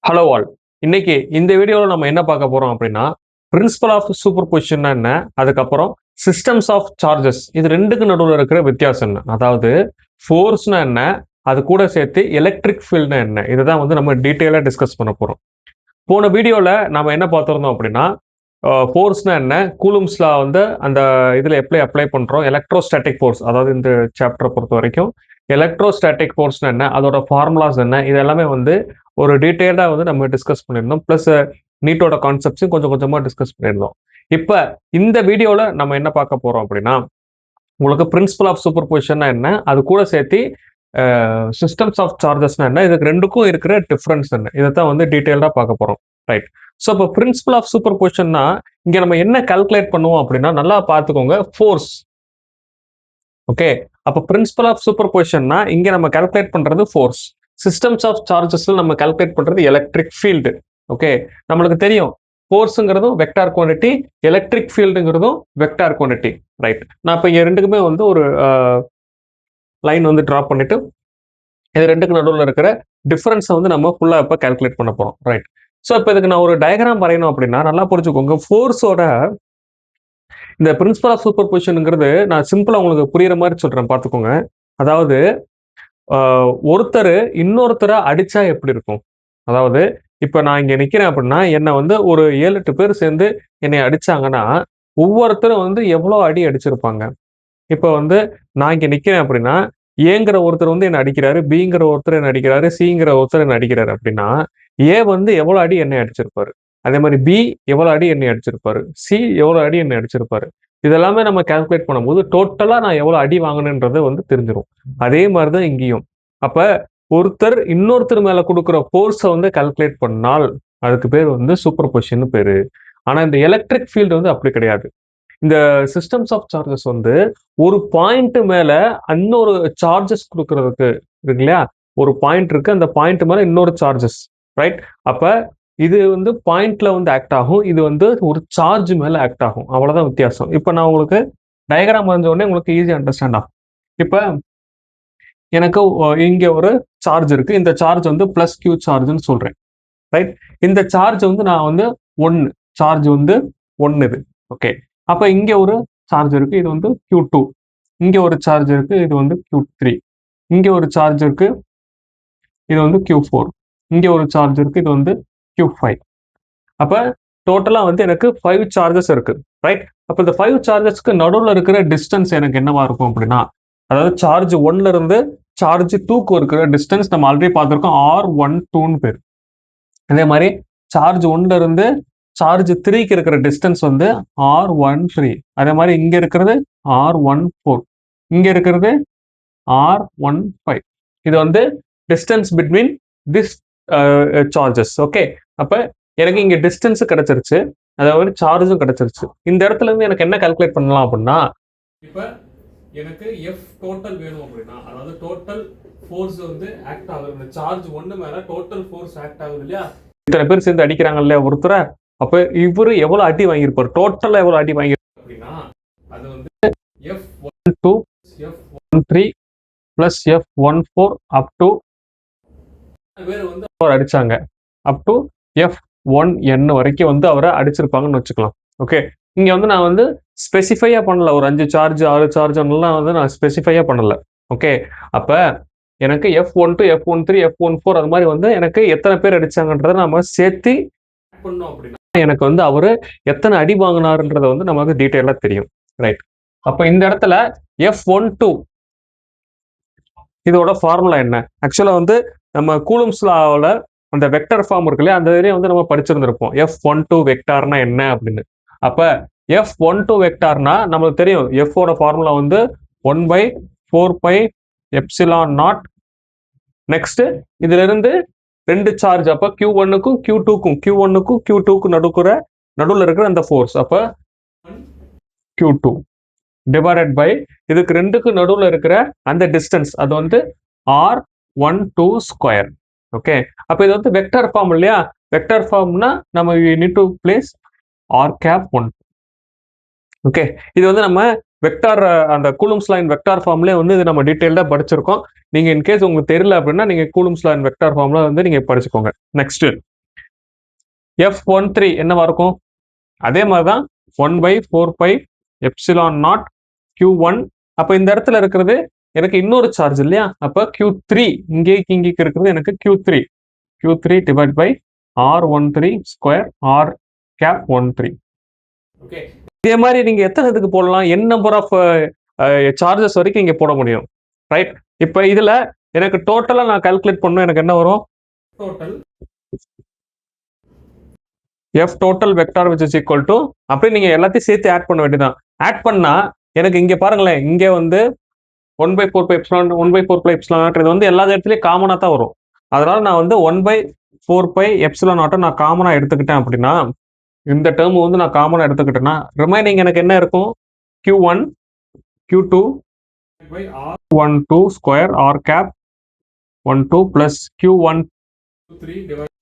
Hello all. இன்னைக்கு இந்த வீடியோல நம்ம என்ன பார்க்க போறோம் அப்படின்னா, பிரின்சிபல் ஆஃப் சூப்பர் பொசிஷன்னா என்ன? அதுக்கப்புறம் சிஸ்டம்ஸ் ஆஃப் சார்ஜஸ் இது 2க்கு நடுவுல இருக்கிற வித்தியாசம் என்ன? அதாவது ஃபோர்ஸ்னா என்ன? அது கூட சேர்த்து எலக்ட்ரிக் ஃபீல்ட்னா என்ன? இதுதான் வந்து நம்ம டீட்டெயிலா டிஸ்கஸ் பண்ண போறோம். போன வீடியோல நாம என்ன பார்த்திருந்தோம் அப்படின்னா, ஃபோர்ஸ்னா என்ன? கூலும்ஸ் லா வந்து அந்த இதுல எப்படி அப்ளை பண்றோம்? எலக்ட்ரோஸ்டாட்டிக் ஃபோர்ஸ் அதாவது இந்த சாப்டர பொறுத்தவரைக்கும் எலக்ட்ரோஸ்டாட்டிக் ஃபோர்ஸ்னா என்ன? அதோட ஃபார்முலாஸ் என்ன? இது எல்லாமே வந்து ஒரு டீட்டெயில்டா வந்து நம்ம டிஸ்கஸ் பண்ணியிருந்தோம். பிளஸ் நீட்டோட கான்செப்ட்ஸையும் கொஞ்சம் கொஞ்சமா டிஸ்கஸ் பண்ணியிருந்தோம். இப்ப இந்த வீடியோல நம்ம என்ன பார்க்க போறோம் அப்படின்னா, உங்களுக்கு பிரின்சிபல் ஆஃப் சூப்பர் பொசிஷன்னா என்ன? அது கூட சேர்த்து சிஸ்டம்ஸ் ஆஃப் சார்ஜஸ்னா என்ன? இதுக்கு 2க்கும் இருக்கிற டிஃபரன்ஸ் என்ன? இதத்தான் வந்து டீட்டெயில்டா பார்க்க போறோம். ரைட். ஸோ இப்போ பிரின்சிபல் ஆஃப் சூப்பர் பொசிஷன்னா இங்க நம்ம என்ன கால்குலேட் பண்ணுவோம் அப்படின்னா, நல்லா பார்த்துக்கோங்க. ஃபோர்ஸ். ஓகே. அப்ப பிரின்சிபல் ஆஃப் சூப்பர் பொசிஷன்னா இங்க நம்ம கால்குலேட் பண்றது ஃபோர்ஸ். சிஸ்டம்ஸ் ஆஃப் சார்ஜஸ்ல நம்ம கால்குலேட் பண்றது எலக்ட்ரிக் ஃபீல்டு. ஓகே. நம்மளுக்கு தெரியும். ஃபோர்ஸ்ங்கிறதும் வெக்டார் குவான்டிட்டி, எலக்ட்ரிக் ஃபீல்டுங்கிறதும் வெக்டார் குவான்டிட்டி. ரைட். நான் இப்ப இங்க 2க்குமே வந்து ஒரு லைன் வந்து டிரா பண்ணிட்டு, இது 2க்கு நடுவுல இருக்கிற டிஃபரன்ஸ வந்து நம்ம ஃபுல்லா இப்ப கால்குலேட் பண்ண போறோம். ரைட். ஸோ இப்ப இதுக்கு நான் ஒரு டயகிராம் வரையணும் அப்படின்னா, நல்லா புரிஞ்சுக்கோங்க. ஃபோர்ஸோட இந்த பிரின்சிபல் ஆஃப் சூப்பர் பொசிஷன்ங்கிறது நான் சிம்பிளா உங்களுக்கு புரியிற மாரி சொல்றேன் பார்த்துக்கோங்க. அதாவது அ ஒருத்தரு இன்னொருத்தர அடிச்சா எப்படி இருக்கும்? அதாவது இப்ப நான் இங்க நிக்கிறேன் அப்படின்னா, என்ன வந்து ஒரு 7, 8 பேர் சேர்ந்து என்னைய அடிச்சாங்கன்னா, ஒவ்வொருத்தரும் வந்து எவ்வளோ அடி அடிச்சிருப்பாங்க? இப்ப வந்து நான் இங்க நிக்கிறேன் அப்படின்னா, ஏங்கிற ஒருத்தர் வந்து என்ன அடிக்கிறாரு, பிங்கிற ஒருத்தர் என்ன அடிக்கிறாரு, சிங்கிற ஒருத்தர் என்ன அடிக்கிறாரு அப்படின்னா, ஏ வந்து எவ்வளோ அடி என்னைய அடிச்சிருப்பாரு? அதே மாரி பி எவ்வளோ அடி என்னைய அடிச்சிருப்பாரு? சி எவ்வளோ அடி என்னைய அடிச்சிருப்பாரு? இதெல்லாமே நம்ம கால்குலேட் பண்ணும்போது, டோட்டலா நான் எவ்வளோ அடி வாங்கினேன்றது வந்து தெரிஞ்சிரும். அதே மாரி தான் இங்கேயும். அப்ப ஒருத்தர் இன்னொருத்தர் மேல குடுக்குற ஃபோர்ஸ வந்து கால்குலேட் பண்ணால், அதுக்கு பேர் வந்து சூப்பர் பொசிஷன்னு பேரு. ஆனா இந்த எலக்ட்ரிக் ஃபீல்டு வந்து அப்படி கிடையாது. இந்த சிஸ்டம்ஸ் ஆஃப் சார்ஜஸ் வந்து ஒரு பாயிண்ட் மேல இன்னொரு சார்ஜஸ் குடுக்குறதுக்கு இருக்கு இல்லையா? ஒரு பாயிண்ட் இருக்கு. அந்த பாயிண்ட் மேல இன்னொரு சார்ஜஸ். ரைட்? அப்ப இது வந்து பாயிண்ட்ல வந்து ஆக்ட் ஆகும். இது வந்து ஒரு சார்ஜ் மேல ஆக்ட் ஆகும். அவ்வளவுதான் வித்தியாசம். இப்ப நான் உங்களுக்கு டயகிராம் வரைஞ்ச உடனே உங்களுக்கு ஈஸியா அண்டர்ஸ்டாண்ட் ஆகும். இப்ப எனக்கு இங்க ஒரு சார்ஜ் இருக்கு. இந்த சார்ஜ் வந்து பிளஸ் கியூ சார்ஜ்ன்னு சொல்றேன். ரைட்? இந்த சார்ஜ் வந்து நான் வந்து 1 சார்ஜ் வந்து 1 இது. ஓகே. அப்ப இங்க ஒரு சார்ஜ் இருக்கு. இது வந்து Q2. இங்க ஒரு சார்ஜ் இருக்கு. இது வந்து Q3. இங்க ஒரு சார்ஜ் இருக்கு. இது வந்து Q4. இங்க ஒரு சார்ஜ் இருக்கு. இது வந்து Q5. அப்ப டோட்டலா வந்து எனக்கு 5 சார்ஜஸ் இருக்கு. ரைட்? அப்ப இந்த 5 சார்ஜஸ்க்கு நடுவுல இருக்கிற டிஸ்டன்ஸ் எனக்கு என்னவா இருக்கும் அப்படின்னா, அதாவது சார்ஜ் 1ல இருந்து சார்ஜ் 2க்கு இருக்கிற டிஸ்டன்ஸ் நம்ம ஆல்ரெடி பார்த்திருக்கோம். R12ன்னு பேரு. அதே மாரி சார்ஜ் 1ல இருந்து சார்ஜ் 3க்கு இருக்கிற டிஸ்டன்ஸ் வந்து R13. அதே மாரி இங்க இருக்கிறது R14. இங்க இருக்கிறது R15. இது வந்து distance between this charges. Okay. அப்ப எனக்கு இங்க டிஸ்டன்ஸ் கிடைச்சிருச்சு. அதாவது சார்ஜும் கிடைச்சிருச்சு. இந்த இடத்துல இருந்து எனக்கு என்ன கால்குலேட் பண்ணலாம் அப்படின்னா, இப்ப எனக்கு எஃப் டோட்டல் வேணும் அப்படின்னா, அதாவது டோட்டல் ஃபோர்ஸ் வந்து ஆக்ட் ஆகுது. இந்த சார்ஜ் 1 மேல டோட்டல் ஃபோர்ஸ் ஆக்ட் ஆகுது இல்லையா? இத்தனை பேர் சேர்ந்து அடிக்கிறாங்க இல்லையா ஒருத்தர? அப்ப இவரு எவ்வளவு அடி வாங்கியிருப்பாரு? டோட்டலா எவ்வளவு அடி வாங்கியிருப்பாரு அப்படின்னா, அது வந்து F12, F13 plus F14 up to பேர் வந்து அவர் அடிச்சாங்க. அப் டு F1N வரைக்கும் வந்து அவர அடிச்சிருப்பாங்கன்னு வச்சுக்கலாம். ஓகே. இங்க வந்து நான் வந்து ஸ்பெசிஃபையா பண்ணல. ஒரு 5 சார்ஜ், 6 சார்ஜ்லாம் வந்து நான் ஸ்பெசிஃபையா பண்ணல. ஓகே. அப்ப எனக்கு F12, F13, F14 அது மாரி வந்து எனக்கு எத்தனை பேர் அடிச்சாங்கன்றத நாம சேர்த்து பண்ணோம் அப்படின்னா, எனக்கு வந்து அவரு எத்தனை அடி வாங்கினாருன்றத வந்து நமக்கு டீட்டெயிலா தெரியும். ரைட். அப்ப இந்த இடத்துல F12 இதோட ஃபார்முலா என்ன? ஆக்சுவலா வந்து நம்ம கூலும்ஸ் லாவுல அந்த வெக்டர் ஃபார்ம் இருக்கு இல்லையா? அந்த இதுலயே வந்து நம்ம படிச்சிருந்திருப்போம். F12 வெக்டார்னா என்ன அப்படின்னு. அப்ப F12 வெக்டார்னா நமக்கு தெரியும். F ஓட ஃபார்முலா வந்து 1/4 பை எப்சிலான் நாட். நெக்ஸ்ட் இதுல இருந்து 2 சார்ஜ். அப்ப Q1க்கும் Q2க்கும் Q1க்கும் Q2க்கும் நடுவுல இருக்கிற அந்த ஃபோர்ஸ். அப்ப Q2 டிவைடட் பை இதுக்கு 2க்கு நடுவுல இருக்கிற அந்த டிஸ்டன்ஸ். அது வந்து R12 ஸ்கொயர். ஓகே. அப்ப இது வந்து வெக்டர் ஃபார்ம் இல்லையா? வெக்டர் ஃபார்ம்னா நம்ம we need to place R cap 1. Okay. இது வந்து நம்ம வெக்டார் அந்த கூலும்ஸ் லா இன் வெக்டார் ஃபார்ம்லயே வந்து இது நம்ம டீடைல்டா படிச்சிருக்கோம். நீங்க இன் கேஸ் உங்களுக்கு தெரியல அப்படின்னா, நீங்க கூலும்ஸ் லா இன் வெக்டார் ஃபார்ம்ல வந்து நீங்க படிச்சுக்கோங்க. நெக்ஸ்ட் F13 என்னவா இருக்கும்? அதே மாதிரி தான் 1/4 pi epsilon naught Q1. அப்ப இந்த இடத்துல இருக்கிறது எனக்கு இன்னொரு சார்ஜ் இல்லையா? அப்ப Q3 இங்கேக்கு இருக்கிறது எனக்கு Q3 divided by R13 square R cap 13. Okay, இதே மாதிரி நீங்க எத்தனை இதுக்கு போடலாம்? n நம்பர் ஆஃப் சார்ஜஸ் வரைக்கும் இங்க போட முடியும், ரைட்? இப்ப இதுல எனக்கு டோட்டலா நான் கால்குலேட் பண்ணா எனக்கு என்ன வரும்? Total F total vector which is equal to, அப்படி நீங்க எல்லாத்தையும் சேர்த்து ஆட் பண்ண வேண்டியதான். ஆட் பண்ணா எனக்கு இங்க பாருங்களேன், இங்க வந்து 1/4 pi epsilon 1/4 pi epsilon naught இது வந்து எல்லா இடத்துலயும் காமனா தான் வரும். அதனால நான் வந்து 1/4 pi epsilon naught நான் காமனா எடுத்துக்கிட்டேன் அப்படின்னா, இந்த டேர்ம் வந்து நான் காமனா எடுத்துக்கிட்டேன்னா ரிமைனிங் எனக்கு என்ன இருக்கும்? Q1 Q2 R12 square R cap 12 plus Q1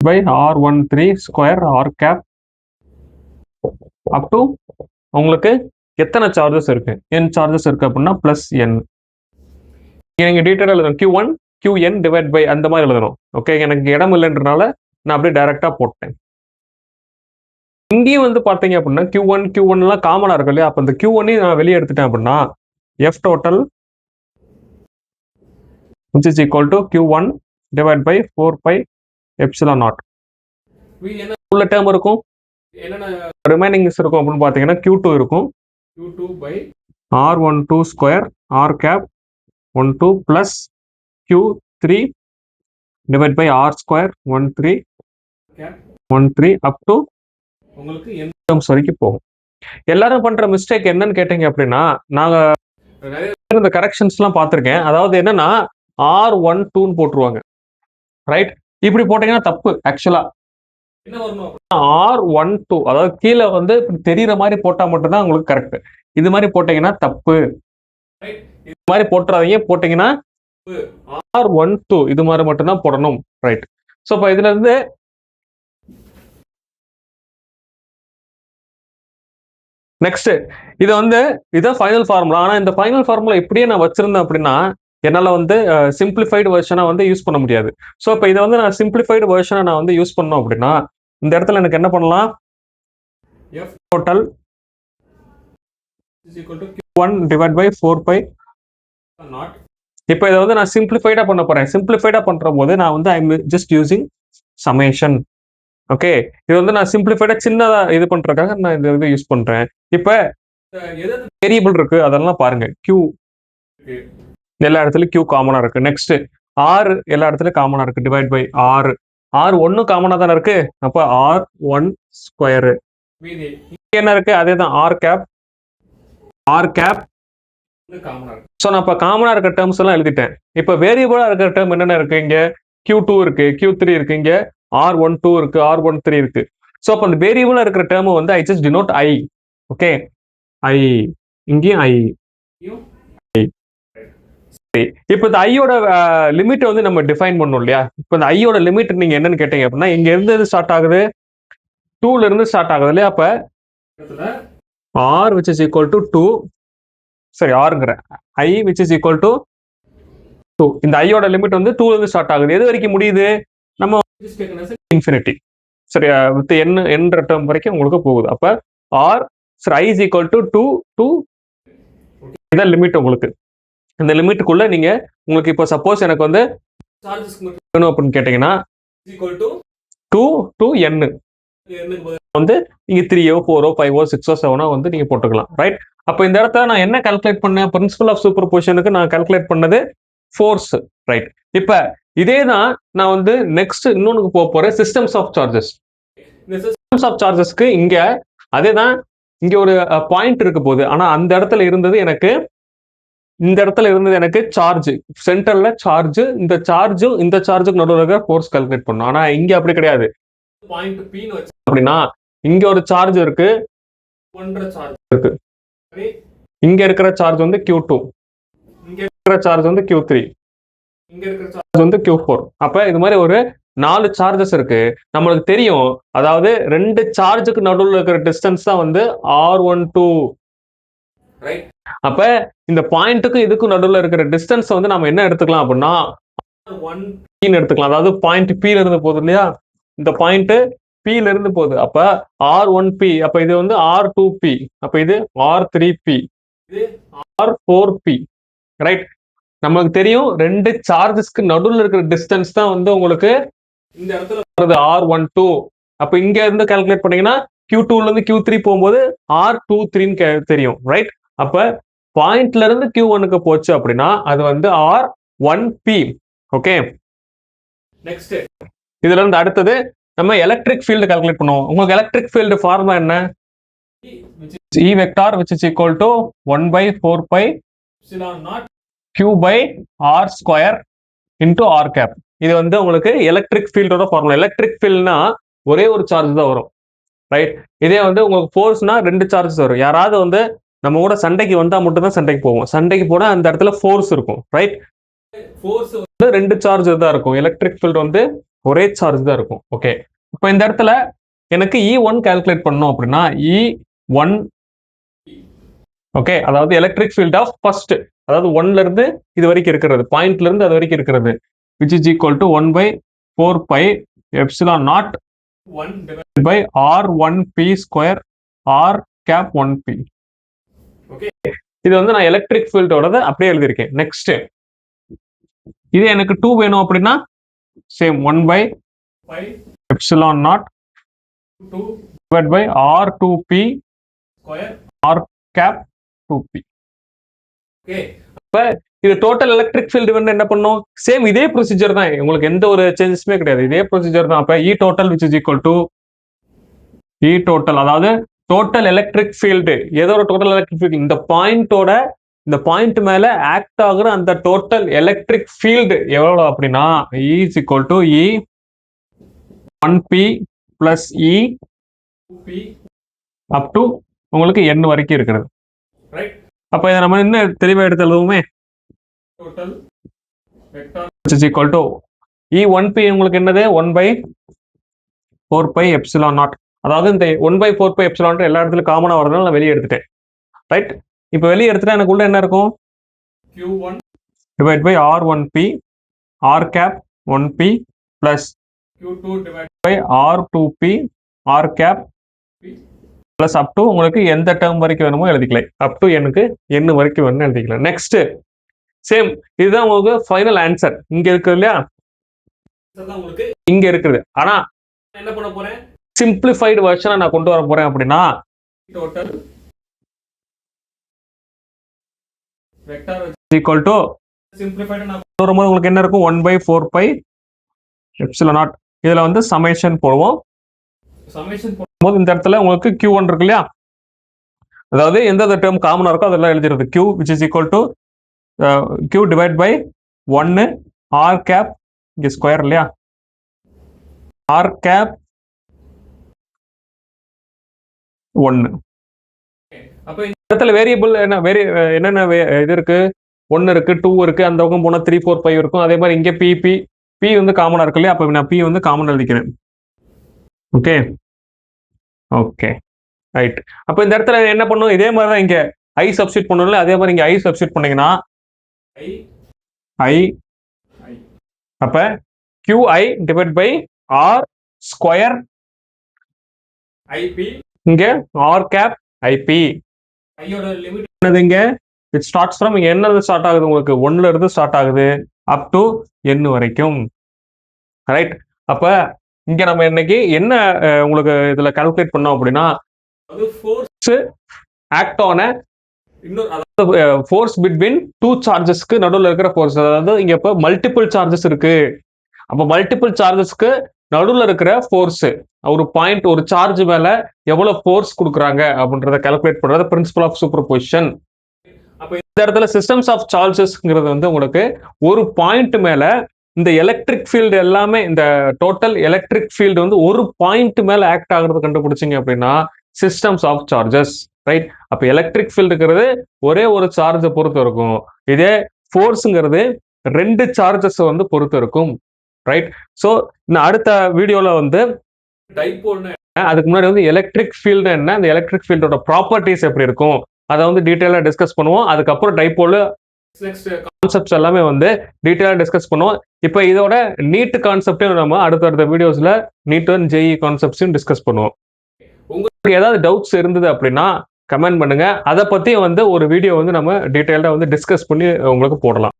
by R13 square R cap up to உங்களுக்கு எத்தனை சார்ஜஸ் இருக்கு? n சார்ஜஸ் இருக்கு அப்படின்னா பிளஸ் n. நீங்க டீடைலா எழுதணும். Q1 Qn டிவைட் பை அந்த மாதிரி எழுதணும். ஓகே, எனக்கு இடம் இல்லைன்றனால நான் அப்படியே டைரக்டா போட்டேன். இங்கேயும் வந்து பாத்தீங்க அப்படின்னா Q1 எல்லாம் காமனா இருக்கு இல்லையா? அப்ப இந்த Q1 நான் வெளியே எடுத்துட்டேன் அப்படின்னா F total which is equal to Q1 divided by 4 pi epsilon naught. உள்ள டேர்ம் இருக்கும், என்னென்ன ரிமைனிங்ஸ் இருக்கும் அப்படின்னு பாத்தீங்கன்னா Q2 இருக்கும், Q2 by R12 square R cap 12 plus Q3 divided by R square 13 cap 13 up to உங்களுக்கு n டேர்ம்ஸ் வரைக்கும் போகும். எல்லாரும் பண்ற மிஸ்டேக் என்னன்னு கேட்டீங்க அப்படின்னா, நாங்க இந்த கரெக்ஷன்ஸ் எல்லாம் பார்த்திருக்கேன். அதாவது என்னன்னா R12 போட்டுருவாங்க, ரைட்? இப்படி போட்டீங்கன்னா தப்பு. ஆக்சுவலா என்ன வரணும்? R12, அதாவது கீழே வந்து தெரியற மாதிரி போட்டா மட்டும்தான் உங்களுக்கு கரெக்ட். இது மாதிரி போட்டீங்கன்னா தப்பு. இது மாதிரி போட்டுறாதீங்க. போட்டீங்கன்னா R12 இது மாதிரி மட்டும்தான் போடணும், ரைட்? சோ இப்ப இதுல இருந்து நெக்ஸ்ட் இது வந்து இதான் ஃபைனல் ஃபார்முலா. ஆனா இந்த ஃபைனல் ஃபார்முலா இப்படியே நான் வச்சிருந்தேன் அப்படின்னா என்னால வந்து சிம்பிளிஃபைடு வெர்ஷனா வந்து யூஸ் பண்ண முடியாது. சோ இப்போ இதை வந்து நான் சிம்பிளிஃபைடு வெர்ஷனா நான் வந்து யூஸ் பண்ணோம் அப்படின்னா இந்த இடத்துல எனக்கு என்ன பண்ணலாம்? F total is equal to Q1 divided by 4 pi naught. இப்போ இதை வந்து நான் சிம்பிளிஃபைடா பண்ண போறேன். சிம்பிளிஃபைடா பண்ற போது நான் வந்து I am just using summation. Okay, இது வந்து நான் சிம்பிளிஃபைடா சின்னதா இது பண்றதுக்காக நான் இந்த இது யூஸ் பண்றேன். இப்ப வேரியபிள் இருக்கு அதெல்லாம் பாருங்க. Q எல்லா இடத்துலயும் Q காமனா இருக்கு. நெக்ஸ்ட் R எல்லா இடத்துலயும் காமனா இருக்கு. டிவைட் பை R 1 காமனா தானே இருக்கு. அப்ப R1 ஸ்கொயர் என்ன இருக்கு? அதே தான் R கேப் காமனா இருக்கு. சோ நான் இப்ப காமனா இருக்க டேர்ம்ஸ் எல்லாம் எழுதிட்டேன். இப்ப வேரியபிளா இருக்கிற டேர்ம் என்னென்ன இருக்கு? இங்க Q2 இருக்கு, Q3 இருக்கு, இங்க R12 இருக்கு, R13 இருக்கு. சோ அப்ப அந்த வேரியபிளா இருக்கிற டேர்ம் வந்து I just denote I. Okay, I இங்கேயும் I. இப்ப இந்த ஐயோட லிமிட் வந்து நம்ம டிஃபைன் பண்ணோம் இல்லையா? இப்ப இந்த ஐயோட லிமிட் நீங்க என்னன்னு கேட்டீங்க அப்படின்னா இங்க இருந்து ஸ்டார்ட் ஆகுது, 2ல இருந்து ஸ்டார்ட் ஆகுது இல்லையா? அப்ப R which is equal to 2, சரி Rங்கற I which is equal to 2. இந்த ஐயோட லிமிட் வந்து 2ல இருந்து ஸ்டார்ட் ஆகுது. எது வரைக்கும் முடியுது? நம்ம இன்ஃபினிட்டி. சரி, வித் n என்ற டேர்ம் வரைக்கும் உங்களுக்கு போகுது. அப்ப R சரி I is equal to 2 to இதான் லிமிட் உங்களுக்கு. இந்த லிமிட்டுக்குள்ள நீங்க உங்களுக்கு இப்போ சப்போஸ் எனக்கு வந்து சார்ஜஸ் வேணும் அப்படின்னு கேட்டீங்கன்னா equal to 2 to n வந்து நீங்க 3ஓ 4ஓ 5ஓ 6ஓ 7ஓ வந்து நீங்க போட்டுக்கலாம், ரைட்? அப்ப இந்த இடத்துல நான் என்ன கால்குலேட் பண்ணேன்? பிரின்சிபல் ஆஃப் சூப்பர் பொசிஷனுக்கு நான் கால்குலேட் பண்ணது ஃபோர்ஸ், ரைட்? இப்ப இதே தான் நான் வந்து நெக்ஸ்ட் இன்னொன்னுக்கு போக போறேன், சிஸ்டம்ஸ் ஆஃப் சார்ஜஸ். இந்த சிஸ்டம்ஸ் ஆஃப் சார்ஜஸ்க்கு இங்க அதே தான், இங்க ஒரு பாயிண்ட் இருக்க போகுது. ஆனா அந்த இடத்துல இருந்தது எனக்கு இந்த இடத்துல இருந்தது எனக்கு சார்ஜ், சென்டர்ல சார்ஜ், இந்த சார்ஜும் இந்த சார்ஜுக்கு நடுவுல இருக்க ஃபோர்ஸ் கால்குலேட் பண்ணணும். ஆனா இங்க அப்படி கிடையாது. பாயிண்ட் P ன்னு வச்சு அப்படின்னா இங்க ஒரு சார்ஜ் இருக்கு, ஒன்றரை சார்ஜ் இருக்கு. இங்க இருக்கிற சார்ஜ் வந்து Q2, இங்க இருக்கிற சார்ஜ் வந்து Q3, இங்க இருக்கிற சார்ஜ் வந்து Q4. அப்ப இது மாதிரி ஒரு 4 சார்ஜஸ் இருக்கு. நம்மளுக்கு தெரியும், அதாவது 2 சார்ஜுக்கு நடுவுல இருக்கிற டிஸ்டன்ஸ் தான் வந்து R12, ரைட்? அப்ப இந்த பாயிண்ட்டுக்கு இதுக்கும் நடுவுல இருக்கிற டிஸ்டன்ஸ் வந்து நம்ம என்ன எடுத்துக்கலாம் அப்படின்னா R1 எடுத்துக்கலாம். அதாவது பாயிண்ட் P ல இருந்து போகுது இல்லையா? இந்த பாயிண்ட் Pல இருந்து போகுது. அப்ப R1P, அப்ப இது வந்து R2P, அப்ப இது R3P, இது R4P, ரைட்? நமக்கு தெரியும் ரெண்டு சார்ஜஸ்க்கு நடுவில் இருக்கிற டிஸ்டன்ஸ் தான் வந்து உங்களுக்கு இந்த இடத்துல வருது R12. அப்ப இங்க இருந்து கால்குலேட் பண்ணீங்கன்னா Q2ல இருந்து Q3 போகும்போது R23ன்னு தெரியும், ரைட்? அப்ப பாயிண்ட்ல இருந்து Q1க்கு போச்சு அப்படின்னா அது வந்து R1P. ஓகே, நெக்ஸ்ட் இதுல இருந்து அடுத்தது நம்ம எலக்ட்ரிக் ஃபீல்டு கால்குலேட் பண்ணுவோம். உங்களுக்கு எலக்ட்ரிக் ஃபீல்டு ஃபார்முலா என்ன? E vector which is equal to 1 by 4 pi epsilon naught Q by R square into R cap. இது வந்து உங்களுக்கு எலக்ட்ரிக் ஃபீல்டோட ஃபார்முலா. எலக்ட்ரிக் ஃபீல்ட்னா ஒரே ஒரு சார்ஜ் தான் வரும், ரைட்? இதே வந்து உங்களுக்கு ஃபோர்ஸ்னா ரெண்டு சார்ஜஸ் வரும். யாராவது வந்து நம்ம கூட சண்டைக்கு வந்தா மட்டும் தான் சண்டைக்கு போவோம். சண்டைக்கு போனா அந்த இடத்துல ஃபோர்ஸ் இருக்கும், ரைட்? ஃபோர்ஸ் வந்து ரெண்டு சார்ஜ் தான் இருக்கும். எலக்ட்ரிக் ஃபீல்ட் வந்து ஒரே சார்ஜ் தான் இருக்கும். ஓகே, இப்போ இந்த இடத்துல எனக்கு E1 கால்குலேட் பண்ணோம் அப்படின்னா E1, ஓகே, அதாவது எலக்ட்ரிக் ஃபீல்ட் ஆஃப் ஃபர்ஸ்ட், அதாவது 1ல இருந்து இது வரைக்கும் இருக்கிறது, பாயிண்ட்ல இருந்து அது வரைக்கும் இருக்கிறது, which is equal to 1 by 4 pi epsilon naught 1 divided by R1P square R cap 1P. Okay, இது வந்து நான் எலக்ட்ரிக் ஃபீல்டோட அப்படியே எழுதியிருக்கேன். நெக்ஸ்ட் இது எனக்கு 2 வேணும் அப்படின்னா same 1 by 5 epsilon naught 2 divided by R2P square R cap 2P. Okay, அப்ப இது டோட்டல் எலக்ட்ரிக் ஃபீல்டு வந்து என்ன பண்ணும்? சேம் இதே ப்ரொசீஜர் தான், உங்களுக்கு எந்த ஒரு சேஞ்சஸுமே கிடையாது, இதே ப்ரொசீஜர் தான். அப்ப E total which is equal to E total, அதாவது டோட்டல் எலக்ட்ரிக் ஃபீல்டு, ஏதோ டோட்டல் எலக்ட்ரிக் ஃபீல்டு இந்த பாயிண்டோட இந்த பாயிண்ட் மேல ஆக்ட் ஆகுற அந்த டோட்டல் எலக்ட்ரிக் ஃபீல்டு எவ்வளவு அப்படின்னா E is equal to E1P plus E2P up to உங்களுக்கு n வரைக்கும் இருக்கிறது, ரைட்? அப்ப இதை நம்ம இன்னும் தெளிவா எடுத்து எழுதுவோமே. Total vector which is equal to E1P உங்களுக்கு என்னது 1 by 4 pi epsilon naught, அதாவது இந்த 1 by 4 pi epsilon naught எல்லா இடத்துல காமனா வரதுனால நான் வெளியே எடுத்துட்டேன், ரைட்? இப்போ வெளியே எடுத்துட்டா எனக்கு உள்ள என்ன இருக்கும்? Q1 divided by R1P R cap 1P plus Q2 divided by R2P R cap plus up to உங்களுக்கு எந்த டேர்ம் வரைக்கும் வேணுமோ எழுதிக்கலாம், up to எனக்கு n வரைக்கும் வேணும்னு எழுதிக்கலாம். நெக்ஸ்ட் சேம் இதுதான் உங்களுக்கு ஃபைனல் ஆன்சர். இங்க இருக்கு இல்லையா, உங்களுக்கு இங்க இருக்குது. ஆனா என்ன பண்ண போறேன்? சிம்பிளிஃபைடு வெர்ஷனை நான் கொண்டு வர போறேன். அப்படின்னா total vector equal to simplified நான் கொண்டு வரும்போது உங்களுக்கு என்ன இருக்கும்? 1 by 4 pi epsilon naught. இதுல வந்து சமேஷன் போடுவோம். சமேஷன் போடும்போது இந்த இடத்துல உங்களுக்கு Q1 இருக்கு இல்லையா, அதாவது எந்த டேர்ம் காமனா இருக்கோ அதெல்லாம் எழுதிடுறது. Q which is equal to Q divided by 1 R cap, இங்க ஸ்கொயர் இல்லையா, R cap 1. அப்ப இந்த இடத்துல வேரியபிள் என்னென்ன இது இருக்கு? 1 இருக்கு, 2 இருக்கு, அந்த பக்கம் போனா 3 4 5 இருக்கும். அதே மாதிரி இங்க P வந்து காமனா இருக்கு இல்லையா, அப்ப நான் P வந்து காமன் எழுதிக்கிறேன். Okay okay, right. அப்ப இந்த இடத்துல என்ன பண்ணும்? இதே மாதிரி தான் இங்க I சப்ஸ்டிட் பண்ணணும்ல, அதே மாதிரி இங்க I சப்ஸ்டிட் பண்ணீங்கன்னா I அப்ப QI divide by R square IP, இங்க R cap IP. ஐயோட லிமிட் என்னதுங்க? it starts from என்னது ஸ்டார்ட் ஆகுது? உங்களுக்கு 1ல இருந்து ஸ்டார்ட் ஆகுது up to n வரைக்கும், ரைட்? அப்ப இங்க நம்ம இன்னைக்கு என்ன உங்களுக்கு இதுல கால்குலேட் பண்ணோம் அப்படின்னா, அது ஃபோர்ஸ் ஆக்ட் ஆன் இன்னொரு, அதாவது ஃபோர்ஸ் பிட்வீன் டூ சார்ஜஸ்க்கு நடுவில் இருக்கிற ஃபோர்ஸ். அதாவது இங்க இப்ப மல்டிபிள் சார்ஜஸ் இருக்கு, அப்ப மல்டிபிள் சார்ஜஸ்க்கு நடுவில் இருக்கிற ஃபோர்ஸ், ஒரு பாயிண்ட் ஒரு சார்ஜ் மேல எவ்வளவு ஃபோர்ஸ் கொடுக்குறாங்க அப்படின்றத கால்குலேட் பண்றது பிரின்சிபல் ஆஃப் சூப்பர் பொசிஷன். அப்ப இந்த இடத்துல சிஸ்டம்ஸ் ஆஃப் சார்ஜஸ்ங்கிறது வந்து உங்களுக்கு ஒரு பாயிண்ட் மேல இந்த எலக்ட்ரிக் ஃபீல்டு எல்லாமே, இந்த டோட்டல் எலக்ட்ரிக் ஃபீல்டு வந்து ஒரு பாயிண்ட் மேல ஆக்ட் ஆகுறது கண்டுபிடிச்சிங்க அப்படின்னா சிஸ்டம்ஸ் ஆஃப் சார்ஜஸ், ரைட்? அப்ப எலக்ட்ரிக் ஃபீல்டுங்கிறது ஒரே ஒரு சார்ஜை பொறுத்து இருக்கும், இதே ஃபோர்ஸ்ங்கிறது ரெண்டு சார்ஜஸ் வந்து பொறுத்து இருக்கும், ரைட்? ஸோ இந்த அடுத்த வீடியோல வந்து டைபோல்னா அதுக்கு முன்னாடி வந்து எலக்ட்ரிக் ஃபீல்டு என்ன, அந்த எலக்ட்ரிக் ஃபீல்டோட ப்ராப்பர்ட்டிஸ் எப்படி இருக்கும் அதை வந்து டீட்டெயிலாக டிஸ்கஸ் பண்ணுவோம். அதுக்கப்புறம் டைபோல் நெக்ஸ்ட் கான்செப்ட்ஸ் எல்லாமே வந்து டீட்டெயிலாக டிஸ்கஸ் பண்ணுவோம். இப்போ இதோட நீட் கான்செப்டையும் நம்ம அடுத்தடுத்த வீடியோஸில் நீட் அண்ட் ஜேஇ கான்செப்ட்ஸையும் டிஸ்கஸ் பண்ணுவோம். உங்களுக்கு ஏதாவது டவுட்ஸ் இருந்தது அப்படின்னா கமெண்ட் பண்ணுங்க. அதை பற்றி வந்து ஒரு வீடியோ வந்து நம்ம டீட்டெயிலாக வந்து டிஸ்கஸ் பண்ணி உங்களுக்கு போடலாம்.